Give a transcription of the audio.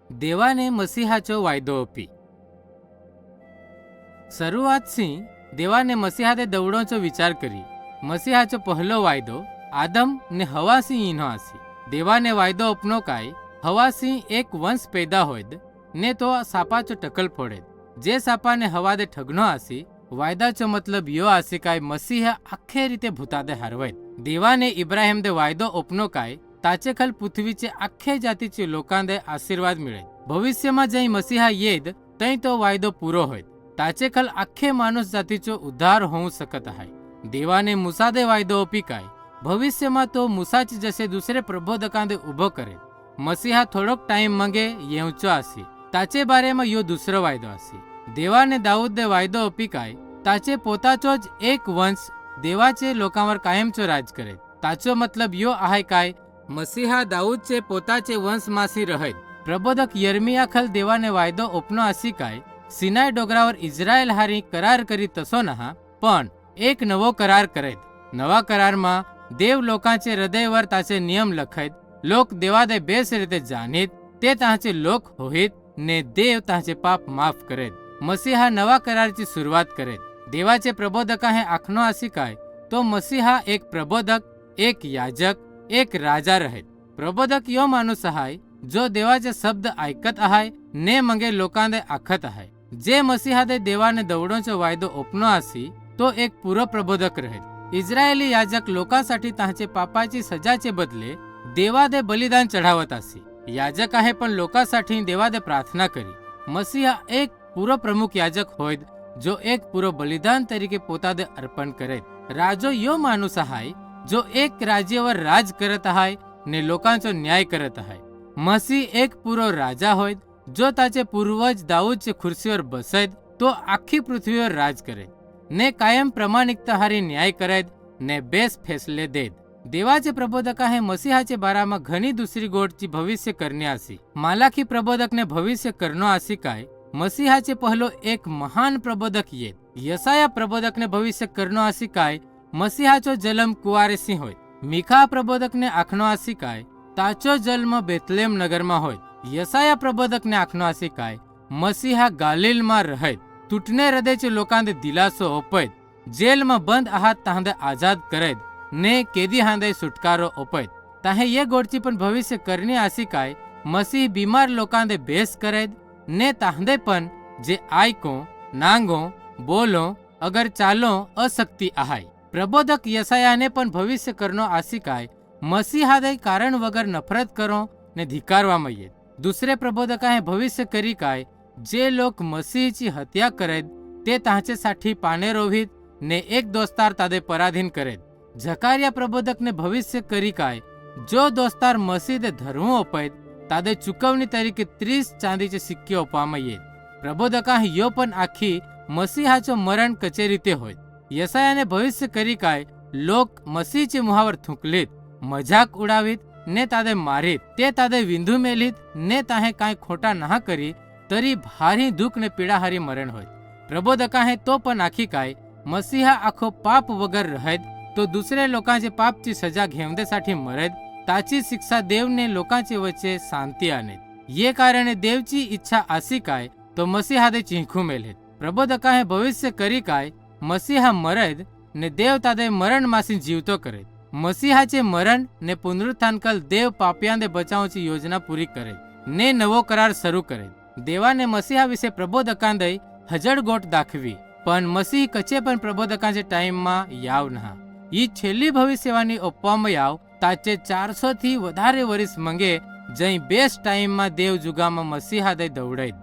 देवाने मसीहाचो वायदो अपी। શરૂઆતથી દેવાને મસીહાતે દવડોચો વિચાર કરી। મસીહાચો પહેલો વાયદો આદમ ને હવાસી ઈનો આસી। દેવાને વાયદો અપનો કાય હવાસી એક વંશ पैदा होयद ने तो सापाचो टकल फोड़ेद। जे सापाने हवादे ठगनो आसी वायदाचो मतलब यो आसी काय मसीह आखे रीते भूतादे हारवायद। देवाने इब्राहिम दे वायदो अपनो काय ताचेखल पृथ्वीचे आखे जातीचे लोकांदे आशीर्वाद मिळे। भविष्यमा जई मसीहा येद तई तो वायदो पूरो होयद। ताचेखल आखे माणूस जातीचो उद्धार होऊ शकत आहे। देवाने मूसादे वायदो अपी काय भविष्यमा तो मूसाचे जसे दुसरे प्रबोधकांदे उभो करे। मसीहा थोडोक टाइम मंगे येवचो आसी ताचे बारेमा यो दुसरो वायदो आसी। देवाने दाऊददे वायदो अपी काय ताचे पोताचोज एक वंश देवाचे लोकांवर कायमचो राज करे। ताचो मतलब यो आहे काय मसीहा दाऊदचे पोताचे वंश मासी रहेत। प्रबोधक यर्मिया खल देवाने वायदो अपनो आसी काय सिनाय डोंगरावर इस्रायल हारी करार करी तसो नहा पण एक नवो करार करेत। नवा करारमा देव लोकांचे हृदयवर ताचे नियम लखैत। लोक देवादे बेस रीते जाणीत ते तांचे लोक होईत ने देव तांचे पाप माफ करेत। मसीहा नवा करारची सुरुवात करेत। देवाचे प्रबोधका हे आखनो आसी काय तो मसीहा एक प्रबोधक एक याजक एक राजा रहेत। प्रबोधक यो माणूस आहे जो देवाचे शब्द ऐकत आहे ने मंगे लोकांदे आखत आहे। जे मसीहादे देवाने दवडोंचो वायदो अपनो आसी तो एक पुरो प्रबोधक रहेत। इस्रायली याजक लोकांसाठी तांचे पापाची सजाचे बदले देवादे बलिदान चढावत आसी। याजक आहे पण लोकांसाठी देवादे प्रार्थना करी। मसीहा एक पूरो प्रमुख याजक होयद जो एक पूरो बलिदान तरीके पोतादे अर्पण करेत। राजो यो माणूस आहे जो एक राज्यावर राज करत आहे ने लोकांचो न्याय करत आहे। मसीह एक पूरो राजा होयद जो ताचे पूर्वज दाऊदचे खुर्सीवर बसैत तो आखी पृथ्वीवर राज करेत ने कायम प्रामाणिकता हारी न्याय करेत ने बेस फैसले देत। देवाचे प्रबोधक हे मसीहाचे बारामा घणी दुसरी गोडची भविष्य करणे आसी। मालाखी प्रबोधक ने भविष्य करनो आसी काय मसीहाचे पहलो एक महान प्रबोधक येत। यसाया प्रबोधक ने भविष्य करनो आसी काय मसीहाचो जन्म कुवारेसी होय। मीखा प्रबोधक ने आखनो आसी काय ताचो जन्म बेथलेम नगर में होय। यसाया प्रबोधक ने आखनो आसी काय मसीहा गालील में रहेत। तुटने हृदयचे लोकांदे दिलासो ओपैत। जेल में बंद आहात तांदे आजाद करेत ने केदी हांदे सुटकारो ओपैत। ताहे ये गोडची पण भविष्य करणी आसी काय मसीह बीमार लोकांदे बेस करेत ने तांदे पण जे आयको नांगो बोलो अगर चालो अशक्ति आहाय। प्रबोधक यसायाने पण भविष्य करनो आसी काय मसीहादे कारण वगर नफरत करो ने धिकारवामा येत। दुसरे प्रबोधक हे भविष्य करी काय जे लोक मसीहची हत्या करेत ते तांचेसाठी पाने रोवित ने एक दोस्तार तादे पराधीन करेत। झकारिया प्रबोधक ने भविष्य करी काय जो दोस्तार मसीह दे धर्मो ओपैत तादे चुकवणी तरीके 30 चांदीचे सिक्के ओपामा येत। प्रबोधका यो पण आखी मसीहाचो मरण कचेरीते होय। यसायाने भविष्य करी काय लोक मसीहचे मुहावर थुंकलीत मजाक उडावीत ने तादे मारीत ते तादे विंधू मेलीत ने ताहे काय खोटा नहा करी तरी भारी दुख ने पीडाहारी मरण होय। प्रबोधका हे तो पण आखी काय मसीहा आखो पाप वगर रहेत तो दुसरे लोकांचे पापची सजा घेवदेसाठी मरेत ताची शिक्षा देवने लोकांचे वच्चे शांती आणेत। ये कारणे देवची इच्छा आसी काय तो मसीहादे चिंखू मेलेत। प्रबोधका हे भविष्य करी काय मसीहा मरेद ने देव तादे मरण मासी जीवतो करेत। मसीहाचे मरण ने पुनरुत्थान कल देव पापियांदे बचावची योजना पूरी करेत ने नवो करार शरू करेत। देवाने मसीहा विषे प्रबोधकांदे हजड गोट दाखवी पण मसीह कचे पण प्रबोधकांचे टाइम मा याव नहा। ई छेल्ली भविष्यवाणी ओपवामा याव ताचे 400 थी वधारे वरिस मंगे जई बेस्ट टाइम मा देव जुगामा मसीहा दे दौड़ेत।